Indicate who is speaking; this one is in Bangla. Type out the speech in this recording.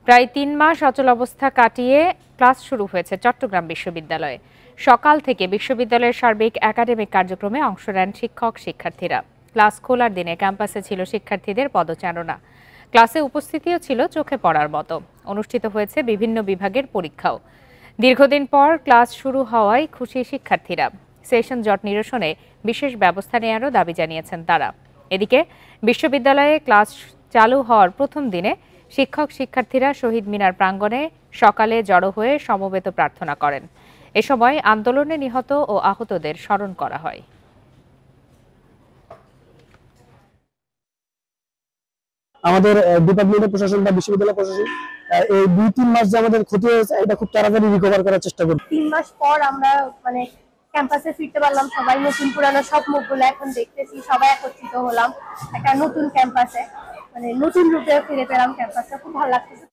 Speaker 1: প্রায় ৩ মাস অচল অবস্থা কাটিয়ে ক্লাস শুরু হয়েছে চট্টগ্রাম বিশ্ববিদ্যালয়ে। সকাল থেকে বিশ্ববিদ্যালয়ের সার্বিক একাডেমিক কার্যক্রমে অংশ নেন শিক্ষার্থীরা। ক্লাস খোলার দিনে ক্যাম্পাসে ছিল শিক্ষার্থীদের পদচারণা। ক্লাসে উপস্থিতিও ছিল চোখে পড়ার মতো। অনুষ্ঠিত হয়েছে বিভিন্ন বিভাগের পরীক্ষাও। দীর্ঘদিন পর ক্লাস শুরু হওয়ায় খুশি শিক্ষার্থীরা। সেশন জট নিরসনে বিশেষ ব্যবস্থা নেওয়ারও দাবি জানিয়েছেন তারা। এদিকে বিশ্ববিদ্যালয়ে ক্লাস চালু হওয়ার প্রথম দিনে শিক্ষার্থীরা শহীদ মিনার প্রাঙ্গণে সকালে জড়ো হয়ে সমবেত প্রার্থনা করেন। এ সময় আন্দোলনে নিহত ও আহতদের স্মরণ করা হয়।
Speaker 2: আমাদের ডিপার্টমেন্টের প্রশাসন বা বিশ্ববিদ্যালয় প্রশাসন এই ২-৩ মাস যে আমাদের ক্ষতি হয়েছে এটা খুব তাড়াতাড়ি রিকভার করার চেষ্টা করব।
Speaker 3: ৩ মাস পর আমরা ক্যাম্পাসে ফিরতে পারলাম। সবাই নতুন পুরানো সব মুখগুলো এখন দেখতেছি, সবাই একত্রিত হলাম একটা নতুন ক্যাম্পাসে, নতুন রূপে ফিরে পেলাম ক্যাম্পাসটা, খুব ভালো লাগতেছে।